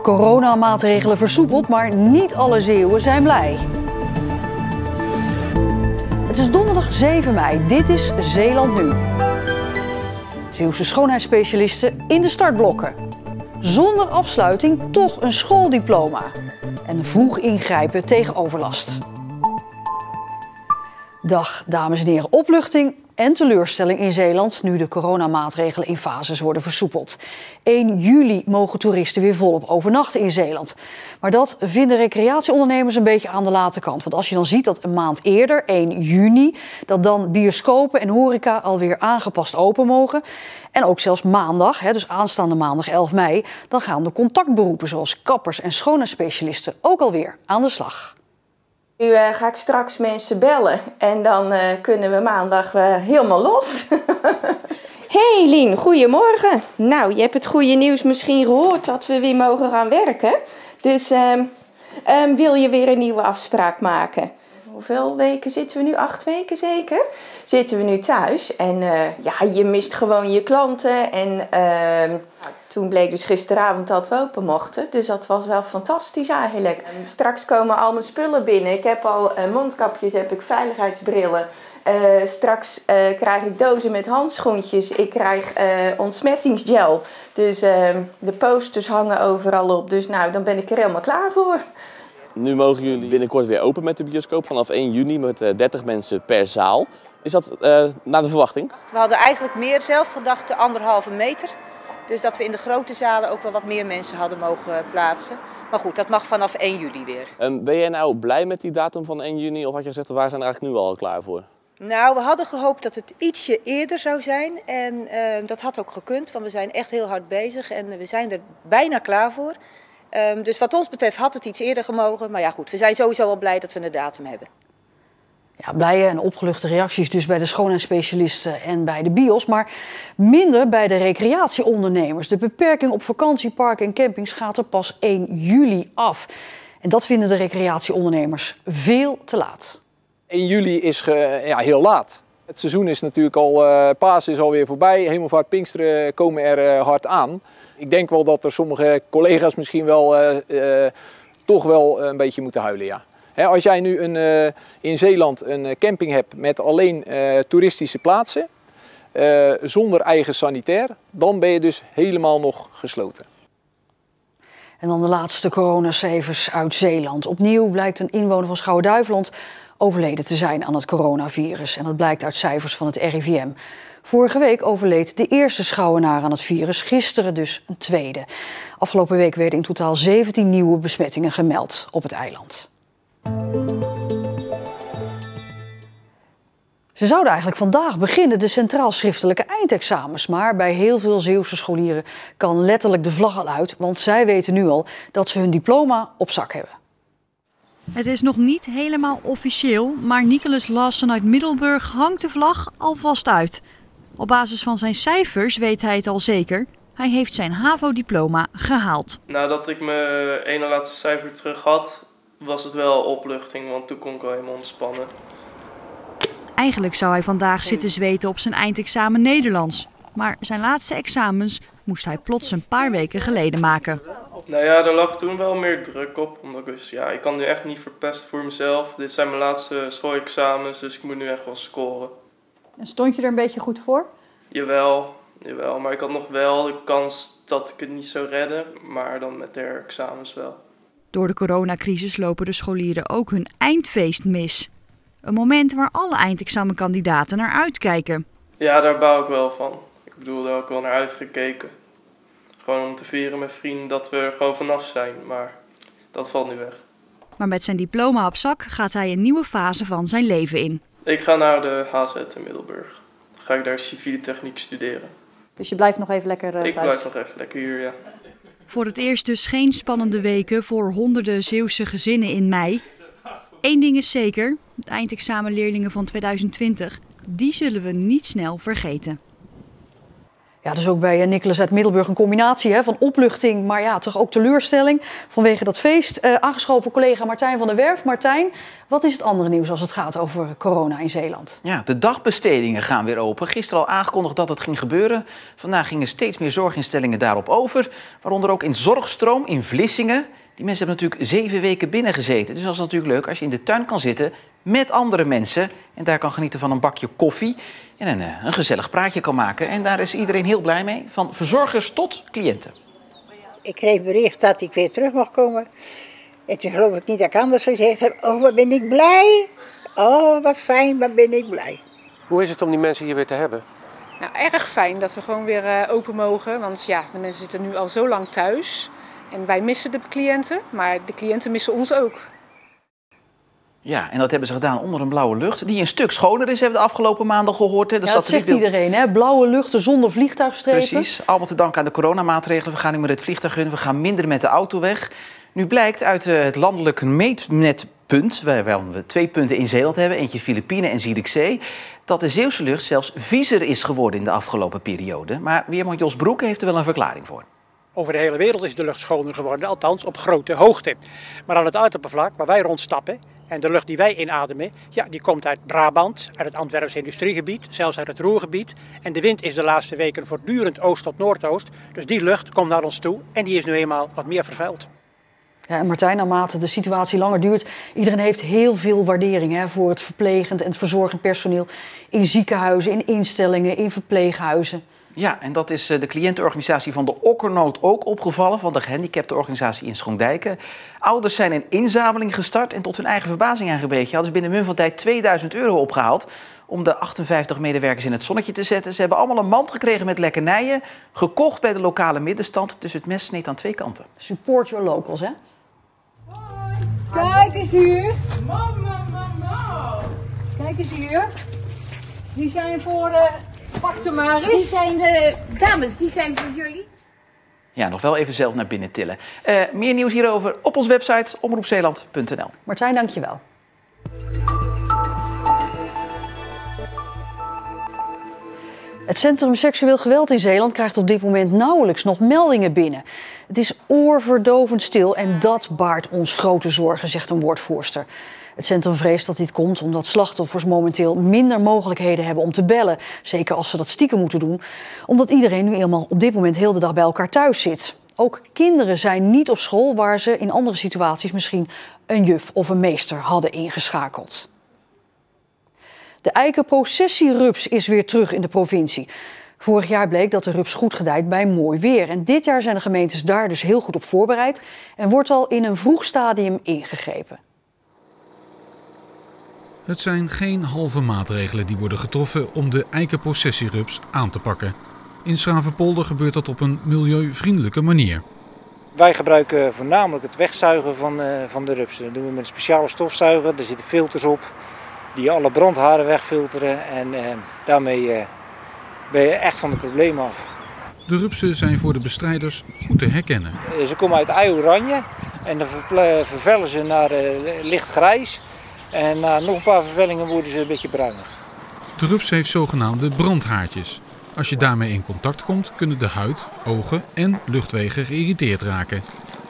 Coronamaatregelen versoepeld, maar niet alle Zeeuwen zijn blij. Het is donderdag 7 mei. Dit is Zeeland Nu. Zeeuwse schoonheidsspecialisten in de startblokken. Zonder afsluiting toch een schooldiploma. En vroeg ingrijpen tegen overlast. Dag, dames en heren. Opluchting en teleurstelling in Zeeland nu de coronamaatregelen in fases worden versoepeld. 1 juli mogen toeristen weer volop overnachten in Zeeland. Maar dat vinden recreatieondernemers een beetje aan de late kant. Want als je dan ziet dat een maand eerder, 1 juni, dat dan bioscopen en horeca alweer aangepast open mogen. En ook zelfs maandag, dus aanstaande maandag 11 mei, dan gaan de contactberoepen zoals kappers en schoonheidsspecialisten ook alweer aan de slag. Nu ga ik straks mensen bellen en dan kunnen we maandag helemaal los. Hey Lien, goedemorgen. Nou, je hebt het goede nieuws misschien gehoord dat we weer mogen gaan werken. Dus wil je weer een nieuwe afspraak maken? Hoeveel weken zitten we nu? 8 weken zeker? Zitten we nu thuis en je mist gewoon je klanten. En toen bleek dus gisteravond dat we open mochten. Dus dat was wel fantastisch eigenlijk. Straks komen al mijn spullen binnen. Ik heb al mondkapjes, heb ik veiligheidsbrillen. Straks krijg ik dozen met handschoentjes. Ik krijg ontsmettingsgel. Dus de posters hangen overal op. Dus nou, dan ben ik er helemaal klaar voor. Nu mogen jullie binnenkort weer open met de bioscoop vanaf 1 juni met 30 mensen per zaal. Is dat naar de verwachting? We hadden eigenlijk meer zelf gedacht de 1,5 meter. Dus dat we in de grote zalen ook wel wat meer mensen hadden mogen plaatsen. Maar goed, dat mag vanaf 1 juli weer. Ben jij nou blij met die datum van 1 juni of had je gezegd, waar zijn we eigenlijk nu al klaar voor? Nou, we hadden gehoopt dat het ietsje eerder zou zijn. En dat had ook gekund, want we zijn echt heel hard bezig en we zijn er bijna klaar voor. Dus wat ons betreft had het iets eerder gemogen. Maar ja goed, we zijn sowieso wel blij dat we een datum hebben. Ja, blije en opgeluchte reacties dus bij de schoonheidsspecialisten en bij de bios. Maar minder bij de recreatieondernemers. De beperking op vakantieparken en campings gaat er pas 1 juli af. En dat vinden de recreatieondernemers veel te laat. 1 juli is heel laat. Het seizoen is natuurlijk al, Pasen is alweer voorbij. Hemelvaart, Pinksteren komen er hard aan. Ik denk wel dat er sommige collega's misschien wel toch wel een beetje moeten huilen, ja. Als jij nu in Zeeland een camping hebt met alleen toeristische plaatsen, zonder eigen sanitair, dan ben je dus helemaal nog gesloten. En dan de laatste coronacijfers uit Zeeland. Opnieuw blijkt een inwoner van Schouwen-Duiveland overleden te zijn aan het coronavirus. En dat blijkt uit cijfers van het RIVM. Vorige week overleed de eerste Schouwenaar aan het virus, gisteren dus een tweede. Afgelopen week werden in totaal 17 nieuwe besmettingen gemeld op het eiland. Ze zouden eigenlijk vandaag beginnen, de centraal schriftelijke eindexamens. Maar bij heel veel Zeeuwse scholieren kan letterlijk de vlag al uit. Want zij weten nu al dat ze hun diploma op zak hebben. Het is nog niet helemaal officieel, maar Nicholas Larsen uit Middelburg hangt de vlag alvast uit. Op basis van zijn cijfers weet hij het al zeker. Hij heeft zijn HAVO-diploma gehaald. Nadat ik mijn ene laatste cijfer terug had, was het wel opluchting, want toen kon ik wel helemaal ontspannen. Eigenlijk zou hij vandaag zitten zweten op zijn eindexamen Nederlands. Maar zijn laatste examens moest hij plots een paar weken geleden maken. Nou ja, er lag toen wel meer druk op. Omdat ik wist, ik kan nu echt niet verpesten voor mezelf. Dit zijn mijn laatste schoolexamens, dus ik moet nu echt wel scoren. En stond je er een beetje goed voor? Jawel. Maar ik had nog wel de kans dat ik het niet zou redden. Maar dan met de examens wel. Door de coronacrisis lopen de scholieren ook hun eindfeest mis. Een moment waar alle eindexamenkandidaten naar uitkijken. Ja, daar bouw ik wel van. Ik bedoel, daar heb ik wel naar uitgekeken. Gewoon om te vieren met vrienden dat we er gewoon vanaf zijn. Maar dat valt nu weg. Maar met zijn diploma op zak gaat hij een nieuwe fase van zijn leven in. Ik ga naar de HZ in Middelburg. Dan ga ik daar civiele techniek studeren. Dus je blijft nog even lekker thuis? Ik blijf nog even lekker hier, ja. Voor het eerst dus geen spannende weken voor honderden Zeeuwse gezinnen in mei. Eén ding is zeker, de eindexamenleerlingen van 2020, die zullen we niet snel vergeten. Ja, dus ook bij Nicolas uit Middelburg een combinatie van opluchting, maar ja, toch ook teleurstelling vanwege dat feest. Aangeschoven collega Martijn van der Werf. Martijn, wat is het andere nieuws als het gaat over corona in Zeeland? Ja, de dagbestedingen gaan weer open. Gisteren al aangekondigd dat het ging gebeuren. Vandaag gingen steeds meer zorginstellingen daarop over. Waaronder ook in Zorgstroom in Vlissingen. Die mensen hebben natuurlijk 7 weken binnen gezeten. Dus dat is natuurlijk leuk als je in de tuin kan zitten met andere mensen. En daar kan genieten van een bakje koffie. En een gezellig praatje kan maken. En daar is iedereen heel blij mee. Van verzorgers tot cliënten. Ik kreeg bericht dat ik weer terug mocht komen. En toen geloof ik niet dat ik anders gezegd heb. Oh, wat ben ik blij. Oh, wat fijn, wat ben ik blij. Hoe is het om die mensen hier weer te hebben? Nou, erg fijn dat we gewoon weer open mogen. Want ja, de mensen zitten nu al zo lang thuis. En wij missen de cliënten, maar de cliënten missen ons ook. Ja, en dat hebben ze gedaan onder een blauwe lucht. Die een stuk schoner is, hebben we de afgelopen maanden gehoord. Hè? Ja, dat zegt iedereen, hè? Blauwe luchten zonder vliegtuigstrepen. Precies, allemaal te danken aan de coronamaatregelen. We gaan niet meer het vliegtuig in, we gaan minder met de auto weg. Nu blijkt uit het landelijk meetnetpunt, waar we 2 punten in Zeeland hebben, eentje Filipijnen en Zierikzee, dat de Zeeuwse lucht zelfs viezer is geworden in de afgelopen periode. Maar weerman Jos Broeke heeft er wel een verklaring voor. Over de hele wereld is de lucht schoner geworden, althans op grote hoogte. Maar aan het aardoppervlak waar wij rondstappen en de lucht die wij inademen, ja, die komt uit Brabant, uit het Antwerpse industriegebied, zelfs uit het Ruhrgebied. En de wind is de laatste weken voortdurend oost tot noordoost. Dus die lucht komt naar ons toe en die is nu eenmaal wat meer vervuild. Ja, en Martijn, naarmate de situatie langer duurt, iedereen heeft heel veel waardering voor het verplegend en het verzorgend personeel in ziekenhuizen, in instellingen, in verpleeghuizen. Ja, en dat is de cliëntenorganisatie van de Okkernoot ook opgevallen, van de gehandicaptenorganisatie in Schoondijken. Ouders zijn een inzameling gestart en tot hun eigen verbazing eigenlijk hadden ze binnen mum van tijd €2000 opgehaald om de 58 medewerkers in het zonnetje te zetten. Ze hebben allemaal een mand gekregen met lekkernijen, gekocht bij de lokale middenstand, dus het mes sneed aan 2 kanten. Support your locals, hè? Kijk eens hier. Kijk eens hier. Die zijn voor... Pak er maar eens. Die zijn de dames, die zijn voor jullie. Ja, nog wel even zelf naar binnen tillen. Meer nieuws hierover op onze website omroepzeeland.nl. Martijn, dank je wel. Het Centrum Seksueel Geweld in Zeeland krijgt op dit moment nauwelijks nog meldingen binnen. Het is oorverdovend stil en dat baart ons grote zorgen, zegt een woordvoerster. Het centrum vreest dat dit komt omdat slachtoffers momenteel minder mogelijkheden hebben om te bellen. Zeker als ze dat stiekem moeten doen. Omdat iedereen nu eenmaal op dit moment heel de dag bij elkaar thuis zit. Ook kinderen zijn niet op school waar ze in andere situaties misschien een juf of een meester hadden ingeschakeld. De eikenprocessierups is weer terug in de provincie. Vorig jaar bleek dat de rups goed gedijt bij mooi weer. En dit jaar zijn de gemeentes daar dus heel goed op voorbereid en wordt al in een vroeg stadium ingegrepen. Het zijn geen halve maatregelen die worden getroffen om de eikenprocessierups aan te pakken. In Schravenpolder gebeurt dat op een milieuvriendelijke manier. Wij gebruiken voornamelijk het wegzuigen van de rupsen. Dat doen we met een speciale stofzuiger. Er zitten filters op die alle brandharen wegfilteren. En daarmee ben je echt van het probleem af. De rupsen zijn voor de bestrijders goed te herkennen. Ze komen uit ei-oranje en dan vervellen ze naar lichtgrijs. En na nog een paar vervellingen worden ze een beetje bruinig. De rups heeft zogenaamde brandhaartjes. Als je daarmee in contact komt, kunnen de huid, ogen en luchtwegen geïrriteerd raken.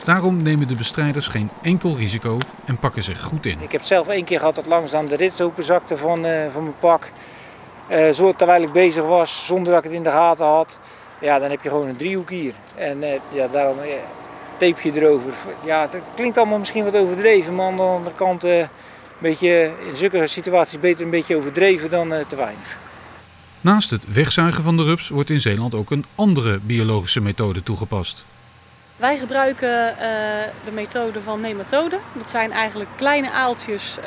Daarom nemen de bestrijders geen enkel risico en pakken zich goed in. Ik heb zelf 1 keer gehad dat langzaam de rits openzakte van mijn pak. Terwijl ik bezig was, zonder dat ik het in de gaten had. Ja, dan heb je gewoon een driehoek hier. En daarom tape je erover. Ja, het klinkt allemaal misschien wat overdreven, maar aan de andere kant... beetje, in zulke situaties beter een beetje overdreven dan te weinig. Naast het wegzuigen van de rups wordt in Zeeland ook een andere biologische methode toegepast. Wij gebruiken de methode van nematoden. Dat zijn eigenlijk kleine aaltjes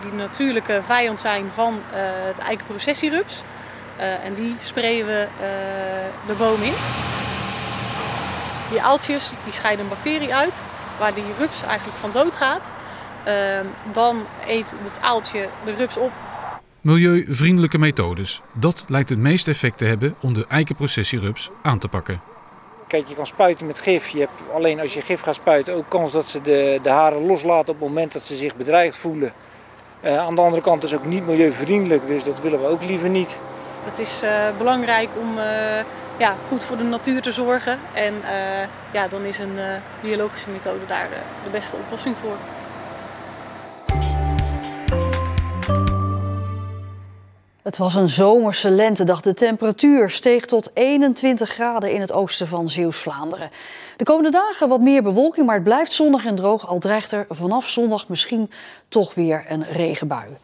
die de natuurlijke vijand zijn van de eikenprocessierups. En die sprayen we de boom in. Die aaltjes die scheiden een bacterie uit waar die rups eigenlijk van dood gaat. Dan eet het aaltje de rups op. Milieuvriendelijke methodes. Dat lijkt het meest effect te hebben om de eikenprocessierups aan te pakken. Kijk, je kan spuiten met gif. Je hebt alleen als je gif gaat spuiten ook kans dat ze de haren loslaten op het moment dat ze zich bedreigd voelen. Aan de andere kant is het ook niet milieuvriendelijk, dus dat willen we ook liever niet. Het is belangrijk om ja, goed voor de natuur te zorgen. En ja, dan is een biologische methode daar de beste oplossing voor. Het was een zomerse lentedag. De temperatuur steeg tot 21 graden in het oosten van Zeeuws-Vlaanderen. De komende dagen wat meer bewolking, maar het blijft zonnig en droog. Al dreigt er vanaf zondag misschien toch weer een regenbui.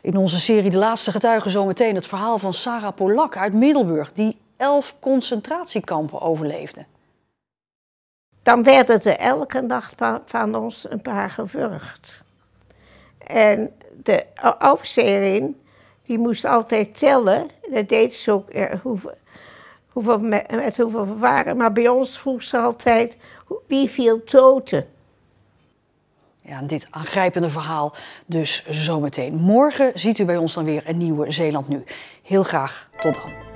In onze serie De Laatste Getuigen zometeen het verhaal van Sarah Polak uit Middelburg, die 11 concentratiekampen overleefde. Dan werden er elke nacht van ons een paar gewurgd. En de overzeerin, die moest altijd tellen. Dat deed ze ook met hoeveel we waren. Maar bij ons vroeg ze altijd wie viel doden. Ja, en dit aangrijpende verhaal dus zometeen. Morgen ziet u bij ons dan weer een nieuwe Zeeland Nu. Heel graag tot dan.